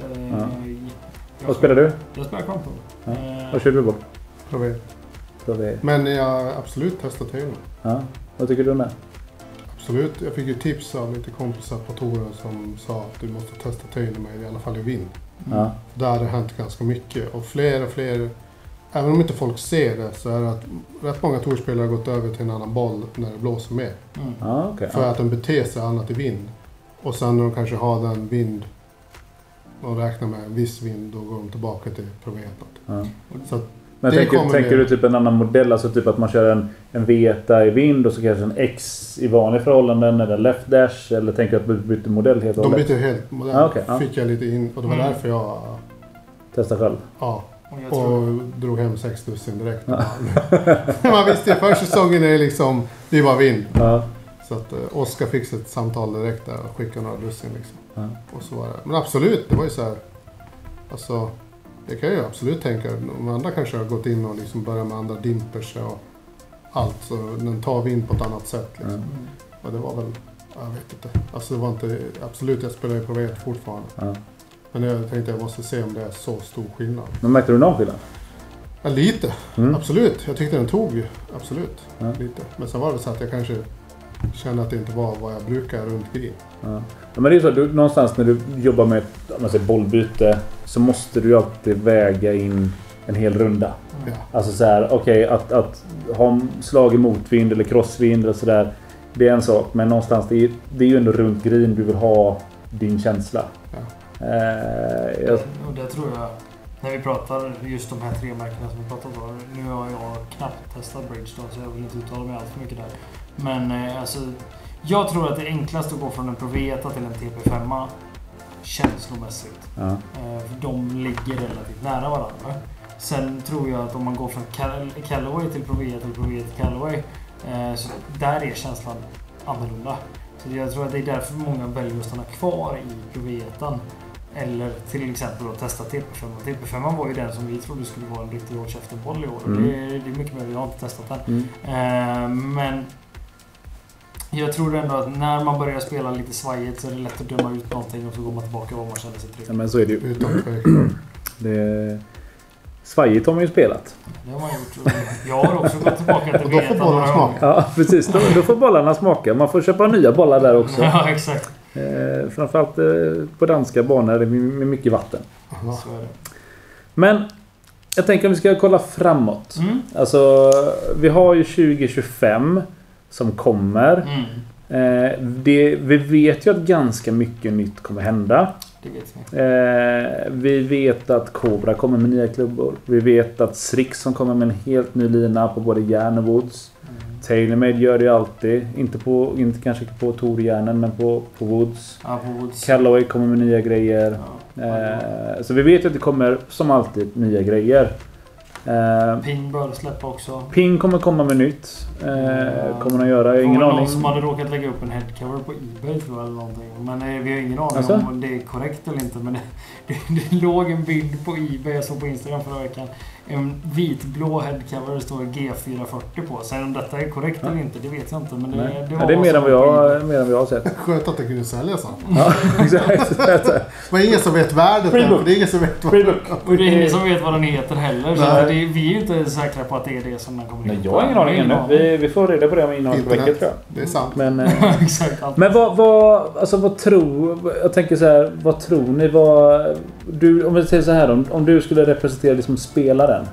Vad spelar du? Jag spelar Chrome-touren. Vad kör du på? Provet. Men jag absolut testat Taylor. Ja. Vad tycker du om det? Absolut. Jag fick ju tips av lite kompisar på touren som sa att du måste testa Tailormade i alla fall i vind. Ja. Där har det hänt ganska mycket. Och fler, även om inte folk ser det, så är det att rätt många tourspelare har gått över till en annan boll när det blåser mer. För att den beter sig annat i vind. Och sen när de kanske har den vind, och räknar med en viss vind, då går de tillbaka till provetat. Ja. Så att men tänker du typ en annan modell, alltså typ att man kör en veta i vind och så kanske en X i vanliga förhållanden eller left dash, eller tänker du att du byter modell helt och hållet? De byter helt modell. Fick jag lite in, och det var därför jag testade själv. Ja. Och drog hem 6 dussin direkt. Ja. Man visste ju för säsongen är liksom, det är bara vind. Ja. Så att Oskar fick ett samtal direkt där och skickade några dussin liksom. Ja. Och så var det. Men absolut, det var ju så här. Alltså, det kan jag ju absolut tänka. De andra kanske har gått in och liksom börjat med andra dimpers och allt. Så den tar vind på ett annat sätt liksom. Mm. Och det var väl, jag vet inte. Alltså det var inte, absolut, jag spelar ju på vet fortfarande. Ja. Men jag tänkte jag måste se om det är så stor skillnad. Men märkte du någon skillnad? Ja, lite. Mm. Absolut. Jag tyckte den tog ju. Absolut. Ja. Lite. Men sen var det så att jag kanske kände att det inte var vad jag brukar runt green. Ja. Ja, men det är så att du, någonstans när du jobbar med ett bollbyte så måste du ju alltid väga in en hel runda. Ja. Alltså så här, okej, att ha slag i motvind eller crossvind eller sådär, det är en sak. Men någonstans, det är ju ändå runt green du vill ha din känsla. Ja. Och det tror jag, när vi pratar just de här 3 märkena som vi pratat om. Nu har jag knappt testat Bridgestone, så jag vill inte uttala mig allt för mycket där. Men alltså, jag tror att det är enklast att gå från en Proveta till en TP5 känslomässigt. Ja. För de ligger relativt nära varandra. Sen tror jag att om man går från Callaway till Proveta till Callaway, så där är känslan annorlunda. Så jag tror att det är därför många väljer att stanna kvar i Provetan. Eller till exempel att testa TP5. TP5 var ju den som vi trodde skulle vara en riktig hårdkäftenboll i år. Det är mycket mer, jag har inte testat den. Men jag tror ändå att när man börjar spela lite svajigt så är det lätt att döma ut någonting och så går man tillbaka vad man känner sig trygg. Ja, men så är det ju. Svajigt har man ju spelat. Det har man gjort. Jag har också gått tillbaka till Veta. Då får bollarna smaka. Ja, precis. Då får bollarna smaka. Man får köpa nya bollar där också. Ja, exakt. Framförallt på danska banor med mycket vatten. Aha. Så är det. Men jag tänker om vi ska kolla framåt. Alltså, vi har ju 2025 som kommer. Vi vet ju att ganska mycket nytt kommer hända. Det vet vi. Vi vet att Cobra kommer med nya klubbor. Vi vet att Strix som kommer med en helt ny lina på både järn och woods. TaylorMade gör det ju alltid. Inte kanske på Tourjärnen, men på woods. Ja, på woods. Callaway kommer med nya grejer. Så vi vet ju att det kommer som alltid nya grejer. Ping bör släppa också. Ping kommer komma med nytt. Kommer de göra? Ingen aning. Någon som hade råkat lägga upp en headcover på eBay tror jag eller någonting. Men vi har ingen aning om det är korrekt eller inte. Men det låg en bild på eBay jag såg på Instagram förra veckan. En vitblå headcover står G440 på. Sen om detta är korrekt eller inte, det vet jag inte. Men det var det är mer än vad jag har sett. Skönt att det kunde säljas. Ja, exakt. Det var ingen som vet värdet. Det är ingen som vet vad. Och det är ingen som vet vad den heter heller. Så vi är ju inte säkra på att det är det som den kommer att. Jag har ingen aning ännu. Vi får reda på det innan veckan, tror jag. Det är sant. Men, exakt. Men vad tror... Jag tänker så här, vad tror ni? Om vi säger så här, om du skulle representera liksom spelaren,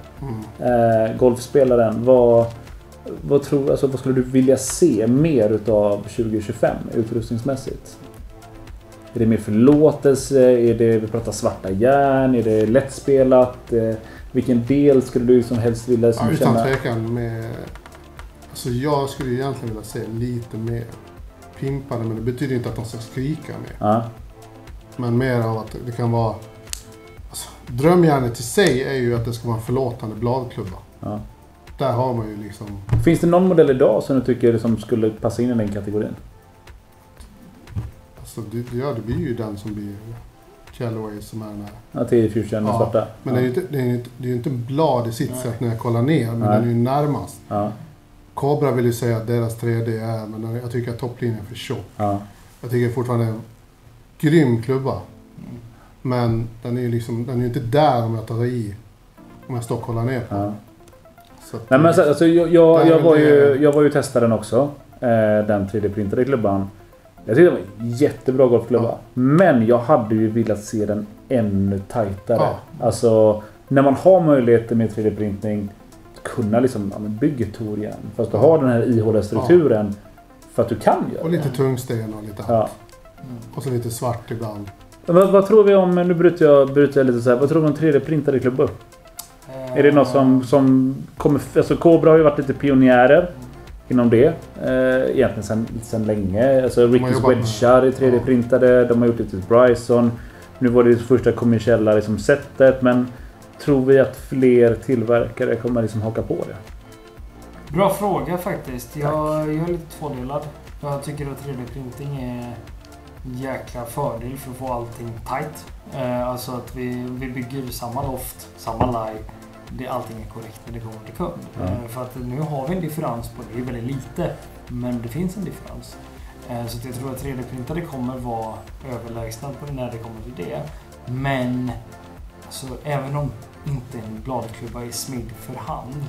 golfspelaren, vad skulle du vilja se mer utav 2025 utrustningsmässigt? Är det mer förlåtelse? Är det, vi pratar svarta järn? Är det lättspelat? Vilken del skulle du som helst vilja känna? Utan tvekan med... Alltså jag skulle egentligen vilja se lite mer pimpade, men det betyder inte att de ska skrika mer. Ja. Men mer av att det kan vara... Alltså, drömjärnet i sig är ju att det ska vara en förlåtande bladklubba. Ja. Där har man ju liksom... Finns det någon modell idag som du tycker som skulle passa in i den kategorin? Alltså det blir ju den som blir Callaway som är den här. Ja, till Fusion och svarta. Men det är ju inte en blad i sitt sätt när jag kollar ner, men den är ju närmast. Ja. Cobra vill ju säga att deras 3D är, men jag tycker att topplinjen är för tjock. Ja. Jag tycker fortfarande en grym klubba. Men den är ju inte där om jag tar i. Om jag står och kollar ner på. Ja. Så att Nej, men alltså, jag var ju testade den också. Den 3D-printade klubban. Jag tyckte det var en jättebra golfklubba. Ja. Men jag hade ju velat se den ännu tajtare. Ja. Alltså, när man har möjligheter med 3D-printning kunna liksom bygga Tor igen. Fast du har den här ihåliga strukturen för att du kan göra. Och lite tungsten och lite hatt. Och så lite svart ibland. Vad tror vi om, nu bryter jag lite så här, vad tror vi om 3D-printade klubbor? Är det något som kommer, alltså Cobra har ju varit lite pionjärer inom det. Egentligen sen länge. Alltså Ricky's Wedgar är 3D-printade, de har gjort det till Bryson. Nu var det första kommersiella liksom sättet, men tror vi att fler tillverkare kommer liksom haka på det? Bra fråga faktiskt. Jag är lite tvådelad. Jag tycker att 3D-printing är en jäkla fördel för att få allting tight. Alltså att vi bygger samma loft, samma lie. Allting är korrekt när det kommer till kund. För att nu har vi en differens på det. Det är väldigt lite, men det finns en differens. Så att jag tror att 3D-printade kommer vara överlägsna på när det kommer till det. Men alltså, även om inte en bladklubba är smidd för hand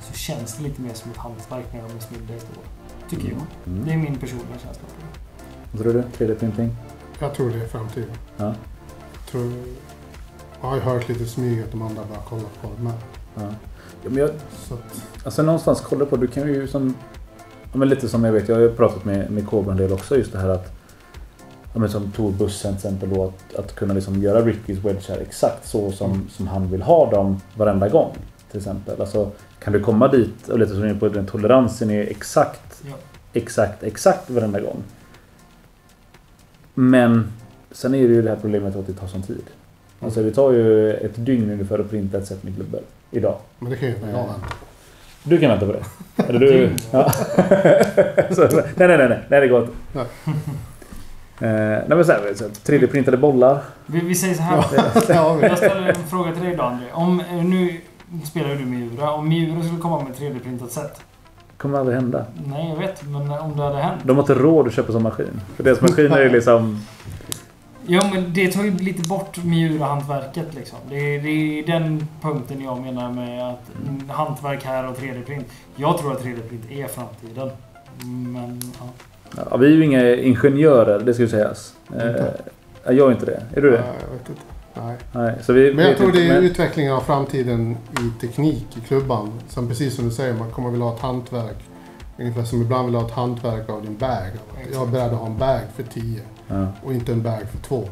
så känns det lite mer som ett hantverk när de är smidda ett år. Tycker jag. Det är min personliga känsla på det. Vad tror du? 3D-printing? Jag tror det är framtiden. Ja. Jag har hört lite smyg att de andra bara kollar på det med. Ja, men alltså någonstans kolla på, du kan ju som men lite som jag vet, jag har ju pratat med Cobra en del också, just det här att som Torbussen till exempel då, att kunna liksom göra Ricky's Wedgar exakt så som han vill ha dem varenda gång till exempel. Alltså kan du komma dit och lite så på den toleransen är exakt varenda gång. Men sen är det ju det här problemet att det tar sån tid. Alltså det tar ju ett dygn ungefär att printa ett set med klubbor idag. Men det kan ju inte jag vänta. Du kan vänta på det. Eller du? Ja. Så, nej, det går inte. Nej men så här, 3D-printade bollar. Vi säger så här. Jag ställer en fråga till dig då, André. Om nu spelar du Miura. Om Miura skulle komma med 3D-printat set. Kommer aldrig hända. Nej, jag vet. Men om det hade hänt. De har inte råd att köpa som maskin. För deras maskiner är liksom... Ja, men det tar ju lite bort Miura-hantverket liksom. Det är den punkten jag menar med att hantverk här och 3D-print. Jag tror att 3D-print är framtiden. Men ja, vi är ju inga ingenjörer, det ska ju sägas. Jag är inte det. Är du det? Jag vet inte. Nej. Så men jag tror det är utvecklingen av framtiden i teknik i klubban. Som precis som du säger, man kommer vilja ha ett hantverk. Ungefär som ibland vill ha ett hantverk av din bag. Jag är beredd att ha en bag för 10. Och inte en bag för 2.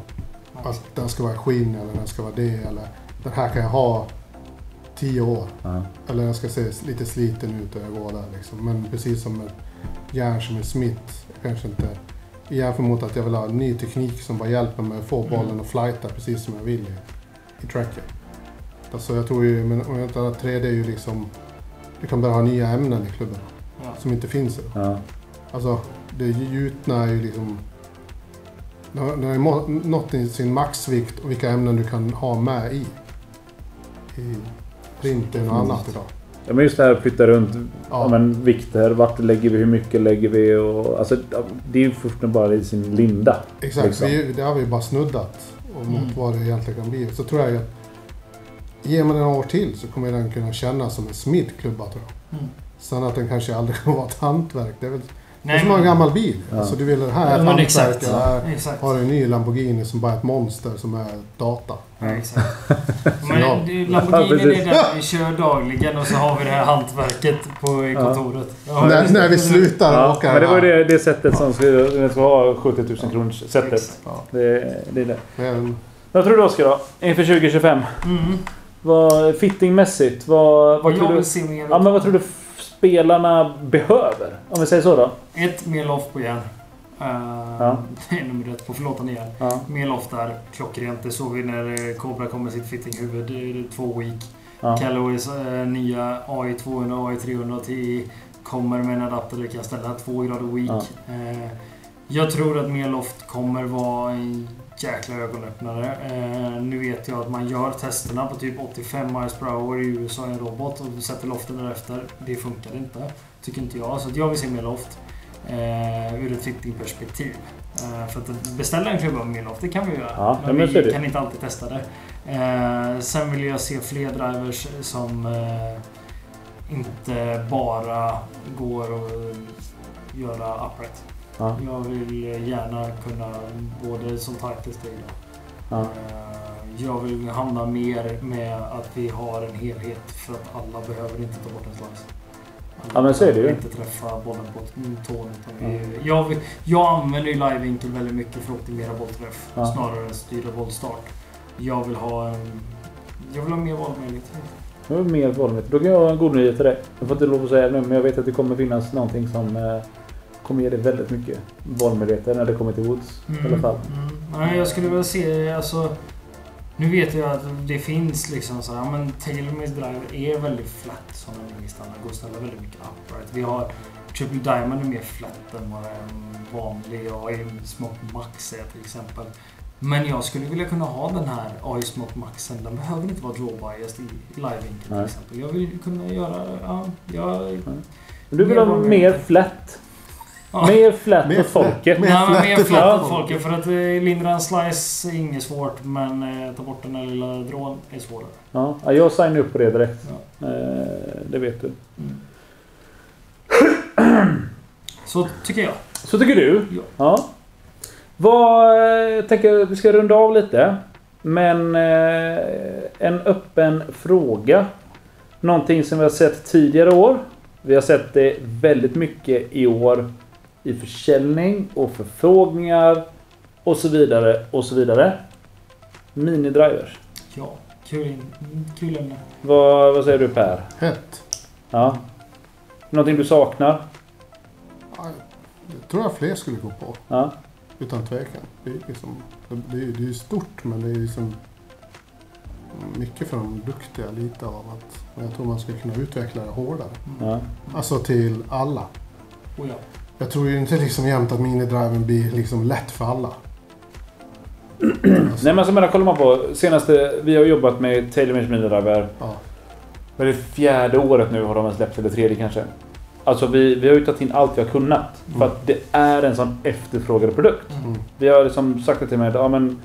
Att den ska vara skinn eller den ska vara det. Eller den här kan jag ha 10 år. Eller den ska se lite sliten ut och jag går där liksom. Men precis som ett järn som är smitt. Kanske inte jämför mot att jag vill ha en ny teknik som bara hjälper mig att få bollen att flighta precis som jag vill i tracket. Alltså jag tror ju, men om jag tar 3D är ju liksom, du kan bara ha nya ämnen i klubben som inte finns. Alltså det gjutna är ju liksom, det är nått i sin maxvikt och vilka ämnen du kan ha med i printen och annat idag. Ja, men just det här att flytta runt men vikter, vart lägger vi, hur mycket lägger vi och alltså det är ju fortfarande bara i sin linda. Exakt, liksom. Det har vi bara snuddat och mot vad det egentligen kan bli. Så tror jag att ger man den år till så kommer den kunna kännas som en smittklubba tror jag. Sen att den kanske aldrig kommer vara ett hantverk, det är väl som en gammal bil. Alltså du vill det här är ett hantverk, exakt. Har en ny Lamborghini som bara är ett monster som är data. Ja, exakt. Men Lamborghini är där vi kör dagligen och så har vi det här hantverket på kontoret. När vi slutar åka. Men det var det sättet som ska ha 70 000 kronors sättet. Det är det. Vad tror du Oskar då? Inför 2025? Vad fittingmässigt? Vad tror du? Ja, men vad tror du spelarna behöver? Om vi säger så då. Ett mer loft på järn. Det är nummer 1 på förlåten igen. Mer loft där. Klockrent. Det såg vi när Cobra kom med sitt fittinghuvud. Det är 2 week. Callaway's nya AI200 och AI300 Ti kommer med en adapter där kan ställa 2 grader week. Jag tror att mer loft kommer vara en jäkla ögonöppnare. Nu vet jag att man gör testerna på typ 85 miles per hour i USA i en robot och sätter loften därefter. Det funkar inte, tycker inte jag. Så jag vill se mer loft ur ett fitting-perspektiv. För att beställa en klubba med mer loft, det kan vi göra. Men vi kan inte alltid testa det. Sen vill jag se fler drivers som inte bara går och göra upright. Ja. Jag vill gärna kunna både som tightest och Ja. jag vill hamna mer med att vi har en helhet för att alla behöver inte ta bort en slice. Ja, men så är det ju. Inte träffa bollen på tån. Jag använder ju live-vinkel väldigt mycket för att optimera bollträff snarare än styra bollstart. Jag vill ha mer valmöjlighet. Mer valmöjlighet. Då kan jag ha en god nyhet till dig. Jag får inte lov att säga nu, men jag vet att det kommer finnas någonting som kommer ge dig väldigt mycket valmöjligheter när det kommer till Woods i alla fall. Nej, jag skulle vilja se, alltså, nu vet jag att det finns liksom så här, men TaylorMade driver är väldigt flat som en mini-standard, går att ställa väldigt mycket upright. Vi har Triple Diamond är mer flat än vad en vanlig AI Smoke Max är till exempel. Men jag skulle vilja kunna ha den här AI Smoke Maxen, den behöver inte vara draw biased i live-vinkel till exempel. Jag vill kunna göra, Du vill ha mer flat. Ja. Mer flat åt folket. Mer flat åt folket. För att lindra en slice är inget svårt. Men ta bort den här lilla drån är svårare. Ja, jag signar upp på det direkt. Ja. Det vet du. Så tycker jag. Så tycker du? Ja. Tänker vi ska runda av lite. Men en öppen fråga. Någonting som vi har sett tidigare år. Vi har sett det väldigt mycket i år i försäljning och förfrågningar och så vidare och så vidare. Minidrivers. Ja, kul ämne. Vad säger du Per? Hett. Ja. Någonting du saknar? Ja, det tror jag fler skulle gå på. Ja. Utan tvekan. Det är ju stort, men det är liksom mycket för de duktiga lite av att jag tror man ska kunna utveckla det hårdare. Ja. Alltså till alla. Oh ja. Jag tror ju inte liksom jämt att minidriven blir liksom lätt för alla. Nej, men som jag kollar man på senaste, vi har jobbat med TaylorMade minidriver. Ja. Men det 4:e året nu har de släppt, eller 3:e kanske. Alltså vi har ju tagit in allt vi har kunnat. För att det är en sån efterfrågad produkt. Vi har liksom sagt det till mig, ja men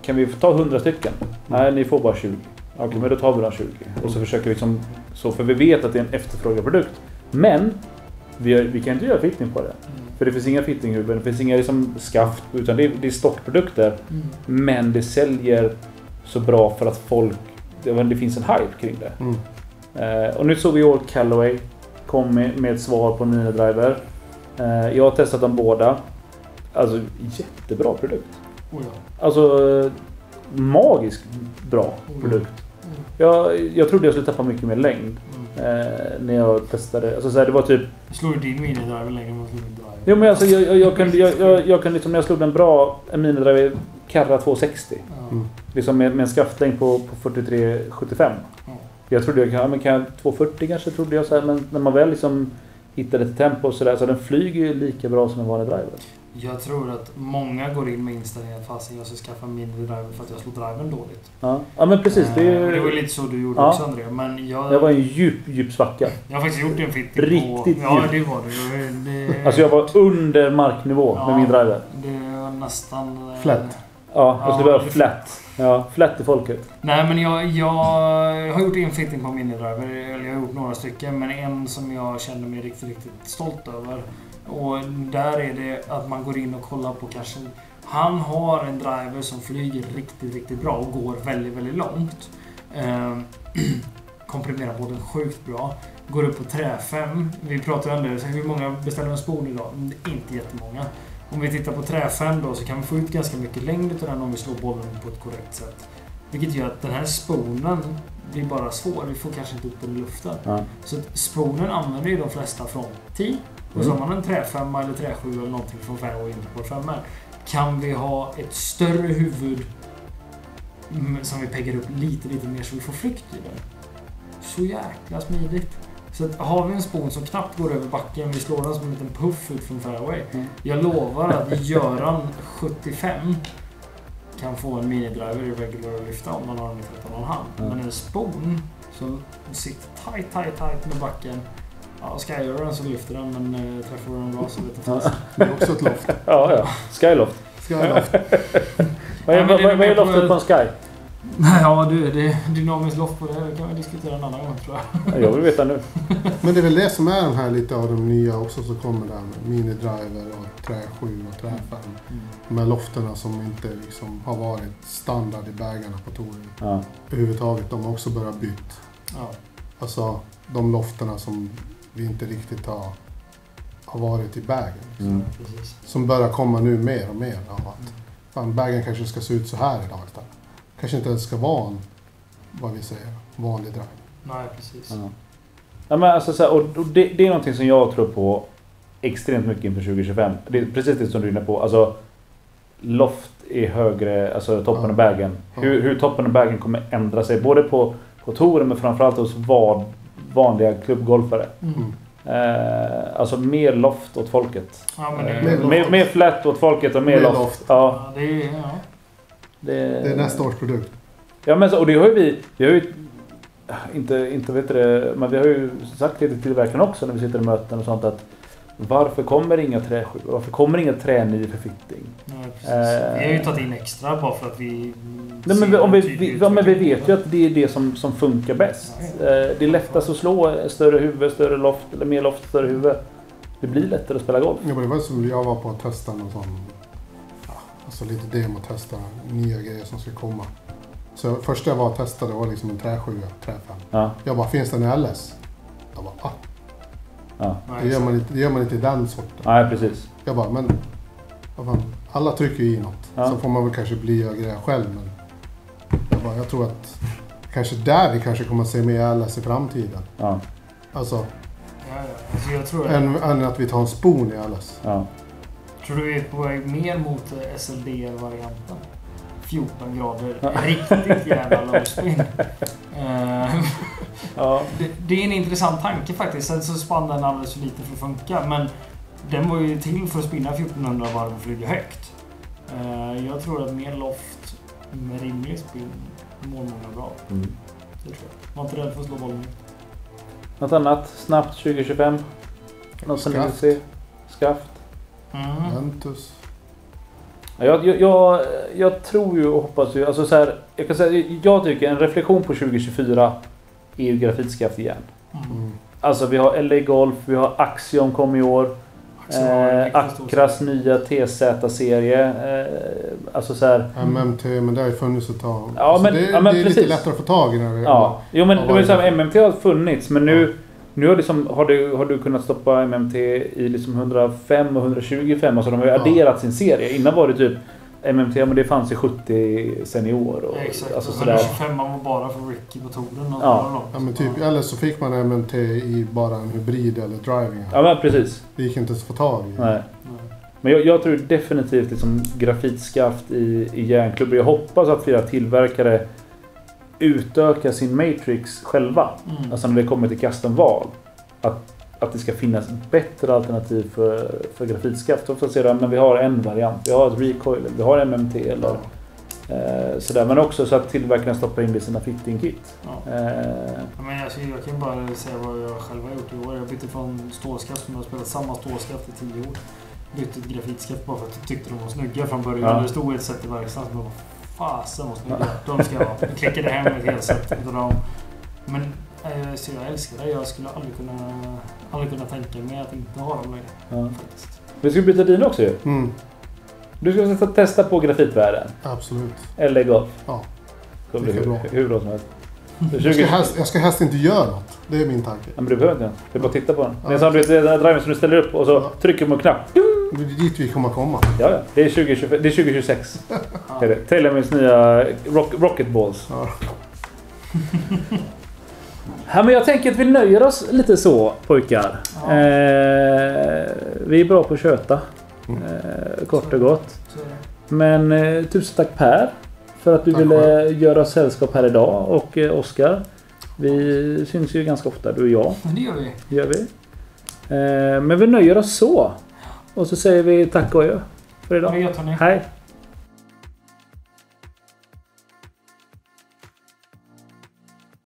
kan vi få ta 100 stycken? Nej, ni får bara 20. Okej, men då tar vi de 20. Och så försöker vi liksom, så för vi vet att det är en efterfrågad produkt. Men vi kan inte göra fitting på det. För det finns inga fittinghuvuden, det finns inga liksom skaft, utan det är stockprodukter. Men det säljer så bra för att det finns en hype kring det. Och nu såg vi i år Callaway kom med ett svar på en minidriver. Jag har testat dem båda. Alltså jättebra produkt. Alltså magisk bra produkt. Jag trodde jag skulle tappa mycket mer längd när jag testade. Alltså så här, det var typ... Slår du din minidriver längre än vad du driver? Jo, men alltså jag kan liksom, när jag slog en minidriver Carra 260. Liksom med en skaftlängd på 43,75. Jag trodde jag kan 240 kanske, trodde jag så här, men när man väl liksom hittade ett tempo och så där, så den flyger ju lika bra som en vanlig driver. Jag tror att många går in med inställningen att fasen, jag ska skaffa en minidriver för att jag slår drivern dåligt. Ja men precis. Det var lite så du gjorde också, André. Men jag var en djup svacka. Jag har faktiskt gjort en fitting riktigt på... Ja, djup. det var det. Alltså jag var under marknivå med min driver. Det var nästan... Flat. Ja, alltså det var flat. Ja, flat i folket. Nej, men jag har gjort en fitting på minidriver. Jag har gjort några stycken, men en som jag kände mig riktigt stolt över. Och där är det att man går in och kollar på kanske... Han har en driver som flyger riktigt bra och går väldigt långt. Komprimerar båden sjukt bra. Går upp på trä 5. Vi pratar om det. Hur många beställer en spon idag? Inte jättemånga. Om vi tittar på trä 5 då, så kan vi få ut ganska mycket längd utav den om vi slår bollen på ett korrekt sätt. Vilket gör att den här sponen blir bara svår. Vi får kanske inte upp den i luften. Ja. Så sponen använder ju de flesta från 10. Och så har man en trä 5 eller trä 7 eller någonting från 5 och in på 5. Kan vi ha ett större huvud som vi peggar upp lite mer så vi får flykt i den. Så jäkla smidigt. Så att har vi en spon som knappt går över backen, vi slår den som en liten puff ut från fairway. Jag lovar att Göran 75 kan få en minidriver i regular och lyfta om man har den i 13,5. Men en spon som sitter tight med backen. Ja, ska jag göra den så lyfter den, men träffar den bra så vet jag fast. Det är också ett loft. Ja. Skyloft. Skyloft. Vad är loftet på en Sky? Ja, det är dynamiskt loft på det. Det kan vi diskutera en annan gång, tror jag. Jag vill veta nu. Men det är väl det som är de här lite av de nya också som kommer där med mini-driver och trä 7 och trä 5. De här lofterna som inte liksom har varit standard i bägarna på touren. Ja. Överhuvudtaget, de har också börjat bytt. Ja. Alltså de lofterna som vi inte riktigt har varit i bägen. Mm. Precis. Som börjar komma nu mer och mer av att fan, bägen kanske ska se ut så här idag istället. Kanske inte ens ska vara en, vad vi säger, vanlig drive. Nej, precis. Ja. Ja, men alltså, så här, och det är någonting som jag tror på extremt mycket inför 2025. Det är precis det som du är inne på. Alltså, loft är högre, alltså toppen av bägen. Ja. Hur toppen av bägen kommer ändra sig. Både på touren men framförallt hos vanliga klubbgolfare. Mm. Alltså mer loft åt folket. Ja, men det är Mer flat åt folket och mer loft. Ja. Ja, det är... Ja. Det är nästa års produkt. Ja, men så, och det har ju vi har ju inte vet det, men vi har ju sagt lite till tillverkarna också när vi sitter i möten och sånt att varför kommer inga träskjul? Varför kommer inga tränio för fitting? Nej, precis. Vi har ju tagit in extra bara för att vi... Nej, men vi vet ju att det är det som funkar bäst. Det är lättast att slå större huvud, större loft eller mer loft, större huvud. Det blir lättare att spela golf. Ja, men det var som jag var på att testa någon sån, alltså lite demo-testa nya grejer som ska komma. Så första jag var att testa det var liksom en trä 7, trä 5. Ja. Jag bara, finns det en LS? Jag bara, Ja. det gör man inte i den sorten. Nej, precis. Jag bara, men vad fan, alla trycker ju i något. Ja. Så får man väl kanske bli och greja själv. Men jag tror att kanske där vi kanske kommer att se mer LS i framtiden. Ja. Alltså, Alltså jag tror än att vi tar en spoon i LS. Ja. Tror du vi är på väg mer mot SLD-varianten? 14 grader. Riktigt jävla low spin. Ja. Det är en intressant tanke faktiskt. Sen så spann den alldeles för lite för att funka. Men den var ju till för att spinna 1400 varv och flyga högt. Jag tror att mer loft med rimlig spin mår många bra. Mm. Det tror jag. Var inte rädd för att slå bollen. Något annat? Snabbt 2025? Något som ni vill se? Skaft? Ventus. Jag tror ju och hoppas ju, alltså så här, jag kan säga, jag tycker en reflektion på 2024 är ju grafitskaft igen. Alltså vi har LA Golf, vi har Axiom kom i år. Acras nya TZ-serie. Alltså så här. MMT, men det har ju funnits ett tag. Ja, alltså men, det ja, men är precis. lite lättare att få tag i när det ja. Jo, men det var ju så här, MMT har funnits, men nu har, liksom, har du kunnat stoppa MMT i liksom 105 och 125. Alltså de har ju adderat sin serie. Innan var det typ MMT, men det fanns i 70 senior. Och, exakt, alltså och sådär. 125 var bara för Ricky på touren. Ja. Ja, men typ, eller så fick man MMT i bara en hybrid eller driving. Ja, men precis. Det gick inte att få tag i. Nej. Men jag tror definitivt liksom grafitskaft i järnklubbor. Jag hoppas att flera tillverkare utökar sin matrix själva. Alltså när det kommer till custom-val. Att det ska finnas bättre alternativ för grafitskaft. Och sedan, men vi har en variant. Vi har ett recoil, vi har MMT eller sådär. Men också så att tillverkarna stoppar in det i sina fitting-kit. Ja. Men alltså, jag kan bara säga vad jag själv har gjort i år. Jag bytte från stålskaft som jag har spelat samma stålskaft i 10 år. Bytte ett grafitskaft bara för att jag tyckte de var snygga från början. Ja. Det stod ett sätt i verkstaden som bara fasen vad snygga. De ska jag ha. Jag klickade hem ett helt sätt utav dem. Men så jag älskar det. Jag skulle aldrig kunna tänka mig att inte ha dem längre. Ja. Vi ska byta din också ju. Du ska testa på grafitvärlden. Absolut. Eller golf. Ja. Det blir hur bra som helst. Jag ska helst inte göra något. Det är min tanke. Ja, men du behöver inte. Du bara titta på den. Det är som den här driven som du ställer upp och så trycker på en knapp. Det är dit vi kommer komma. Ja. Det är 2026. Det är det. Taylormans nya Rocket Balls. Ja. Ja, men jag tänker att vi nöjer oss lite så, pojkar. Ja. Vi är bra på att köta. Kort och gott. Men tusen tack Per för att du ville göra sällskap här idag. Och Oskar, vi syns ju ganska ofta, du och jag. Det gör vi. Men vi nöjer oss så. Och så säger vi tack och adjö för idag. Hej.